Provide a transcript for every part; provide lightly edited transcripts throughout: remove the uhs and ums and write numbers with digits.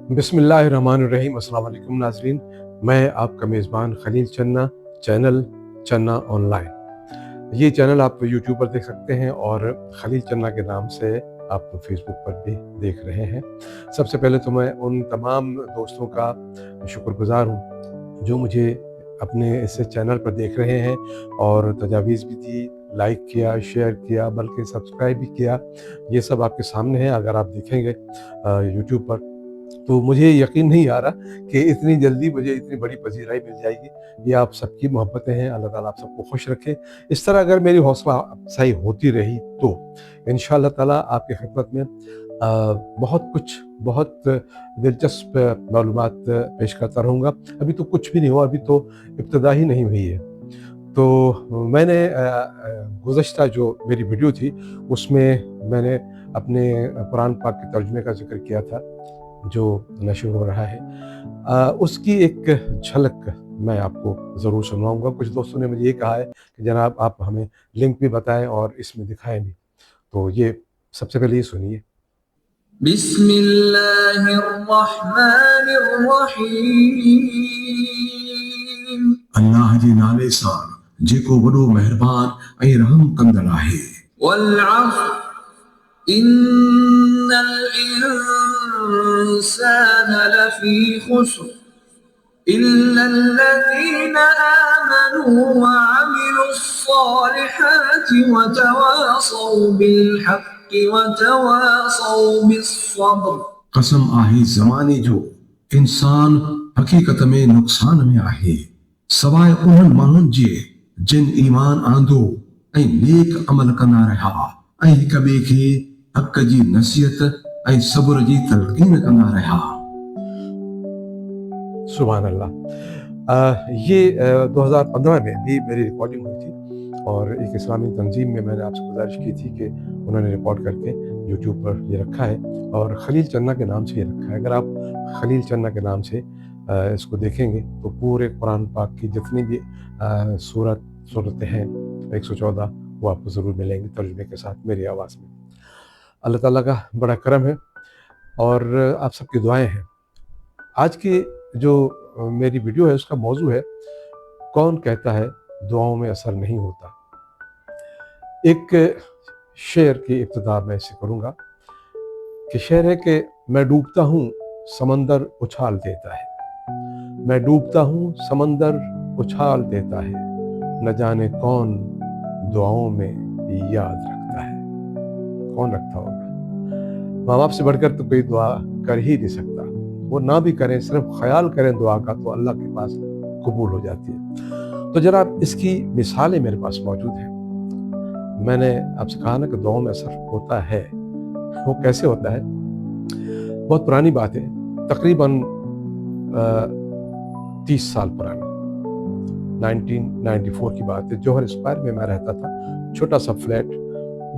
बिस्मिल्लाहिर्रहमानिर्रहीम। अस्सलाम वालेकुम नाज़रीन, मैं आपका मेज़बान खलील चन्ना, चैनल चन्ना ऑनलाइन। ये चैनल आप यूट्यूब पर देख सकते हैं और खलील चन्ना के नाम से आप फेसबुक पर भी देख रहे हैं। सबसे पहले तो मैं उन तमाम दोस्तों का शुक्रगुज़ार हूँ जो मुझे अपने इस चैनल पर देख रहे हैं और तजावीज़ भी दी, लाइक किया, शेयर किया, बल्कि सब्सक्राइब भी किया। ये सब आपके सामने है। अगर आप देखेंगे यूट्यूब पर तो मुझे यकीन नहीं आ रहा कि इतनी जल्दी मुझे इतनी बड़ी पज़ीराई मिल जाएगी। ये आप सबकी मोहब्बतें हैं, अल्लाह ताला आप सबको खुश रखे। इस तरह अगर मेरी हौसला अफ़ज़ाई होती रही तो इंशाअल्लाह ताला आपकी खिदमत में बहुत दिलचस्प मालूमात पेश करता रहूँगा। अभी तो कुछ भी नहीं हुआ, अभी तो इब्तिदा ही नहीं हुई है। तो मैंने गुज़श्ता जो मेरी वीडियो थी उसमें मैंने अपने कुरान पाक के तर्जुमे का ज़िक्र किया था जो नशर हो रहा है। उसकी एक झलक मैं आपको ज़रूर सुनाऊँगा। कुछ दोस्तों ने मुझे ये कहा है कि जनाब आप हमें लिंक भी बताएँ और इसमें दिखाएँ भी। तो ये सबसे पहले ये सुनिए। बिस्मिल्लाहिर्रहमानिर्रहीम। अल्लाह जे नाले सां जेको वॾो मेहरबान ऐं रहम कंदड़ आहे। वल अस्र इन्नल इंसान लफी खुस्र إلا الذين آمنوا وعملوا الصالحات وتواصوا بالحق وتواصوا بالصبر. قسम आहे ज़माने जो, इंसान हक़ीक़त में नुक़सान में आहे सवाइ उन्हनि माण्हुनि जे जिन ईमान आंदो ऐं नेक अमल कंदा रहिया ऐं हिक ॿिए खे हक़ जी नसीहत ऐं सब्र जी तलक़ीन कंदा रहिया। सुभान अल्लाह। ये 2015 में भी मेरी रिकॉर्डिंग हुई थी और एक इस्लामी तंजीम में मैंने आपसे गुजारिश की थी कि उन्होंने रिकॉर्ड करके यूट्यूब पर ये रखा है और खलील चन्ना के नाम से ये रखा है। अगर आप खलील चन्ना के नाम से इसको देखेंगे तो पूरे कुरान पाक की जितनी भी सूरतें हैं 114 वो आपको ज़रूर मिलेंगी तर्जुमे के साथ मेरी आवाज़ में। अल्लाह ताला का बड़ा करम है और आप सबकी दुआएं हैं। आज की जो मेरी वीडियो है उसका मौजू है कौन कहता है दुआओं में असर नहीं होता। एक शेर की इब्तिदा मैं इसे करूँगा कि शेर है कि मैं डूबता हूँ समंदर उछाल देता है, मैं डूबता हूँ समंदर उछाल देता है, न जाने कौन दुआओं में याद रखता है। कौन रखता होगा? माँ बाप से बढ़कर तो कोई दुआ कर ही नहीं सकता। वो ना भी करें, सिर्फ ख्याल करें दुआ का तो अल्लाह के पास कबूल हो जाती है। तो जनाब इसकी मिसालें मेरे पास मौजूद हैं। मैंने आपसे कहा ना कि दुआओं में असर होता है। वो कैसे होता है? बहुत पुरानी बात है, तकरीबन 30 साल पुरानी, 1994 की बात है। जौहर स्क्वायर में मैं रहता था, छोटा सा फ्लैट,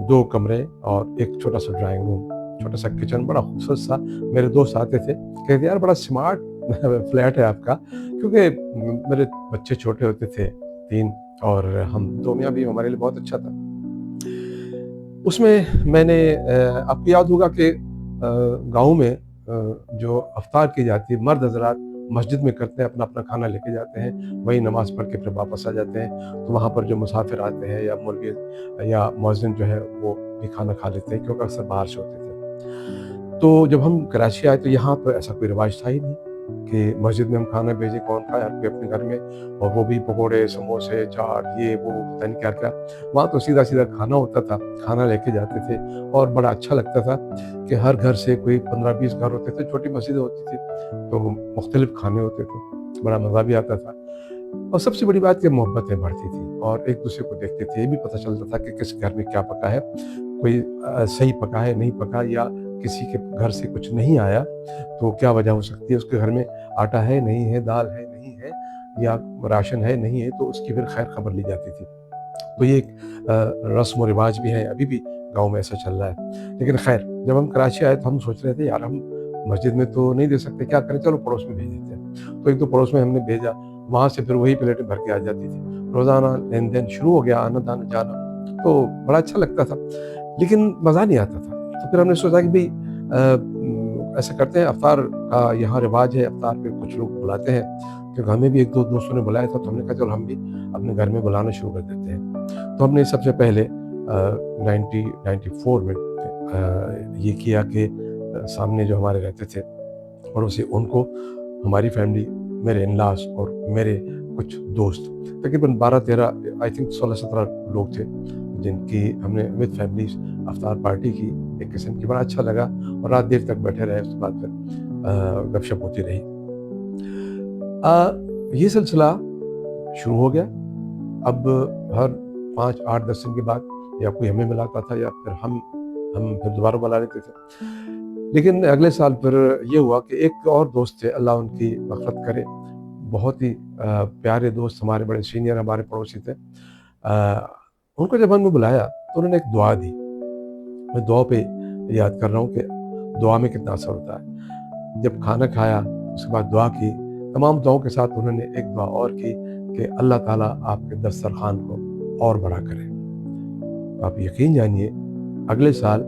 2 कमरे और एक छोटा सा ड्राइंग रूम, छोटा सा किचन, बड़ा खूबसूरत सा। मेरे दोस्त आते थे, कहते यार बड़ा स्मार्ट फ्लैट है आपका, क्योंकि मेरे बच्चे छोटे होते थे 3 और हम 2 मियाँ भी, हमारे लिए बहुत अच्छा था। उसमें मैंने आपको याद होगा कि गाँव में जो अफ्तार की जाती है, मर्द हजरात मस्जिद में करते हैं, अपना अपना खाना लेके जाते हैं, वही नमाज पढ़ के फिर वापस आ जाते हैं। तो वहाँ पर जो मुसाफिर आते हैं या मौलवी या मुअज्जिन जो है वो भी खाना खा लेते हैं, क्योंकि अक्सर बाहर से होते थे। तो जब हम कराची आए तो यहाँ पर ऐसा कोई रिवाज था ही नहीं कि मस्जिद में हम खाना भेजें। कौन खाए? हर कोई अपने घर में, और वो भी पकौड़े, समोसे, चाट, ये वो पता नहीं क्या क्या। वहाँ तो सीधा सीधा खाना होता था, खाना लेके जाते थे और बड़ा अच्छा लगता था कि हर घर से कोई 15-20 घर होते थे, छोटी मस्जिदें होती थी तो मुख्तलिफ खाने होते थे, बड़ा मज़ा भी आता था। और सबसे बड़ी बात कि मोहब्बतें बढ़ती थी और एक दूसरे को देखते थे, ये भी पता चलता था कि किस घर में क्या पका है, कोई सही पका है, नहीं पका, या किसी के घर से कुछ नहीं आया तो क्या वजह हो सकती है, उसके घर में आटा है नहीं है, दाल है नहीं है, या राशन है नहीं है, तो उसकी फिर खैर खबर ली जाती थी। तो ये एक रस्म व रिवाज भी है, अभी भी गाँव में ऐसा चल रहा है। लेकिन खैर जब हम कराची आए तो हम सोच रहे थे यार हम मस्जिद में तो नहीं दे सकते, क्या करें, चलो पड़ोस में भेज देते हैं। तो एक 2 पड़ोस में हमने भेजा, वहाँ से फिर वही प्लेटें भर के आ जाती थी। रोज़ाना लेन देन शुरू हो गया, आना जाना, तो बड़ा अच्छा लगता था, लेकिन मज़ा नहीं आता था। तो फिर हमने सोचा कि भाई ऐसा करते हैं, अफ्तार का यहाँ रिवाज है, अफ्तार पे कुछ लोग बुलाते हैं, क्योंकि हमें भी एक दो दोस्तों ने बुलाया था, तो हमने कहा चलो हम भी अपने घर में बुलाना शुरू कर देते हैं। तो हमने सबसे पहले 1994 में ये किया कि सामने जो हमारे रहते थे पड़ोसी, उनको हमारी फैमिली, मेरे इन-लॉज़ और मेरे कुछ दोस्त, तकरीबन 12-13 आई थिंक 16-17 लोग थे, जिनकी हमने विद फैमिलीज अफ्तार पार्टी की एक किस्म की। बड़ा अच्छा लगा और रात देर तक बैठे रहे। उसके बाद फिर गपशप होती रही। ये सिलसिला शुरू हो गया। अब हर 5, 8, 10 दिन के बाद या कोई हमें मिलाता था या फिर हम फिर दोबारा बुला लेते थे। लेकिन अगले साल फिर ये हुआ कि एक और दोस्त थे, अल्लाह उनकी मग़फ़िरत करे, बहुत ही प्यारे दोस्त, हमारे बड़े सीनियर हमारे पड़ोसी थे। उनको जब हमने बुलाया तो उन्होंने एक दुआ दी। मैं दुआ पे याद कर रहा हूँ कि दुआ में कितना असर होता है। जब खाना खाया उसके बाद दुआ की, तमाम दुआओं के साथ उन्होंने एक दुआ और की कि अल्लाह ताला आपके दस्तरखान को और बड़ा करे। आप यकीन जानिए, अगले साल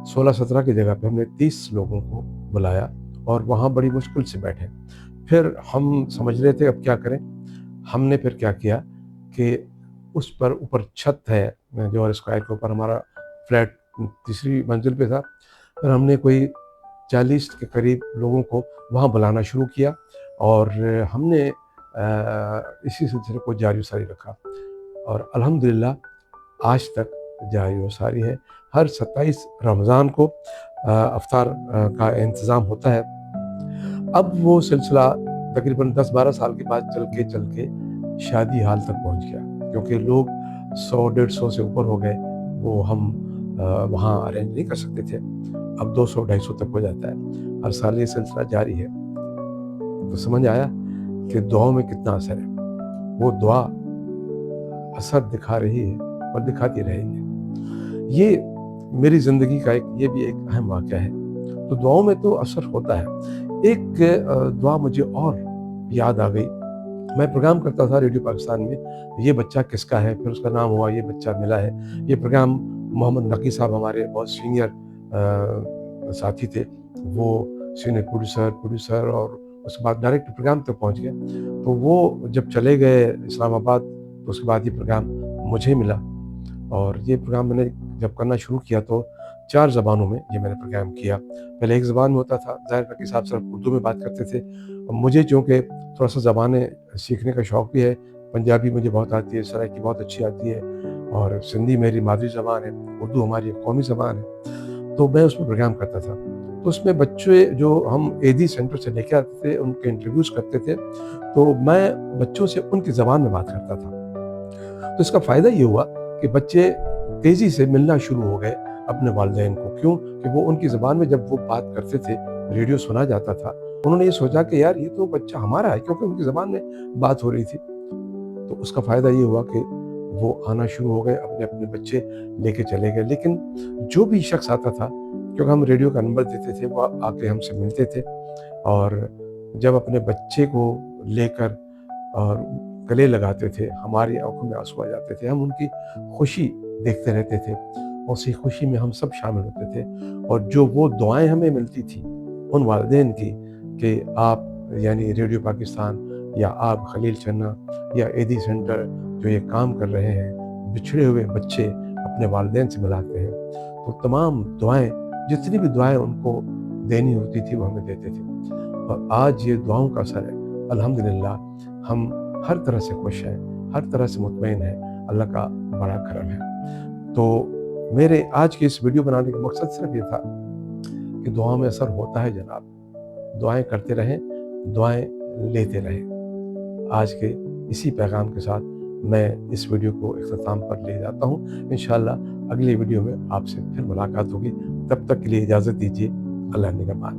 16-17 की जगह पे हमने 30 लोगों को बुलाया और वहाँ बड़ी मुश्किल से बैठे। फिर हम समझ रहे थे अब क्या करें। हमने फिर क्या किया कि उस पर ऊपर छत है, जो स्क्वायर के ऊपर हमारा फ्लैट तीसरी मंजिल पे था। फिर हमने कोई 40 के करीब लोगों को वहाँ बुलाना शुरू किया और हमने इसी सिलसिले को जारी सारी रखा और अल्हम्दुलिल्लाह आज तक जारी व सारी है। हर 27 रमज़ान को अफ्तार का इंतज़ाम होता है। अब वो सिलसिला तकरीबन 10-12 साल के बाद चल के शादी हाल तक पहुंच गया, क्योंकि लोग 100-150 से ऊपर हो गए। वो हम वहाँ अरेंज नहीं कर सकते थे। अब 200-250 तक हो जाता है। हर साल ये सिलसिला जारी है। तो समझ आया कि दुआओं में कितना असर है। वो दुआ असर दिखा रही है और दिखाती रहेगी। ये मेरी ज़िंदगी का ये भी एक अहम वाक़या है। तो दुआओं में तो असर होता है। एक दुआ मुझे और याद आ गई। मैं प्रोग्राम करता था रेडियो पाकिस्तान में, ये बच्चा किसका है, फिर उसका नाम हुआ, ये बच्चा मिला है। ये प्रोग्राम मोहम्मद नकी साहब हमारे बहुत सीनियर साथी थे। वो सीनियर प्रोड्यूसर और उसके बाद डायरेक्ट प्रोग्राम तक पहुंच गए। तो वो जब चले गए इस्लामाबाद, तो उसके बाद ये प्रोग्राम मुझे मिला और ये प्रोग्राम मैंने जब करना शुरू किया तो 4 ज़बानों में ये मैंने प्रोग्राम किया। पहले एक ज़बान में होता था, ज़ाहिर नकी साहब सिर्फ उर्दू में बात करते थे। मुझे चूँकि थोड़ा सा ज़बानें सीखने का शौक़ भी है, पंजाबी मुझे बहुत आती है, सराइकी बहुत अच्छी आती है और सिंधी मेरी मादरी ज़बान है, उर्दू हमारी कौमी ज़बान है। तो मैं उसमें प्रोग्राम करता था। तो उसमें बच्चे जो हम एडी सेंटर से लेके आते थे, उनके इंटरव्यूज़ करते थे, तो मैं बच्चों से उनकी ज़बान में बात करता था। तो इसका फ़ायदा ये हुआ कि बच्चे तेज़ी से मिलना शुरू हो गए अपने वालिदैन को। क्यों? कि वो उनकी ज़बान में जब वो बात करते थे, रेडियो सुना जाता था, उन्होंने ये सोचा कि यार ये तो बच्चा हमारा है, क्योंकि उनकी ज़बान में बात हो रही थी। तो उसका फ़ायदा ये हुआ कि वो आना शुरू हो गए, अपने बच्चे लेके चले गए। लेकिन जो भी शख्स आता था, क्योंकि हम रेडियो का नंबर देते थे, वो आके हमसे मिलते थे और जब अपने बच्चे को लेकर और गले लगाते थे, हमारी आंखों में आंसू आ जाते थे। हम उनकी खुशी देखते रहते थे और उसी खुशी में हम सब शामिल होते थे। और जो वो दुआएं हमें मिलती थी उन वालिदैन की कि आप यानी रेडियो पाकिस्तान या आप खलील चन्ना या एडी सेंटर जो ये काम कर रहे हैं, बिछड़े हुए बच्चे अपने वालिदैन से मिलाते हैं, तो तमाम दुआएं, जितनी भी दुआएं उनको देनी होती थी वो हमें देते थे। और आज ये दुआओं का असर है। अल्हम्दुलिल्लाह हम हर तरह से खुश हैं, हर तरह से मुतमईन हैं। अल्लाह का बड़ा करम है। तो मेरे आज की इस वीडियो बनाने का मकसद सिर्फ ये था कि दुआओं में असर होता है जनाब। दुआएं करते रहें, दुआएं लेते रहें। आज के इसी पैगाम के साथ मैं इस वीडियो को इख्तिताम पर ले जाता हूँ। इंशाअल्लाह अगली वीडियो में आपसे फिर मुलाकात होगी। तब तक के लिए इजाज़त दीजिए। अल्लाह निगहबान।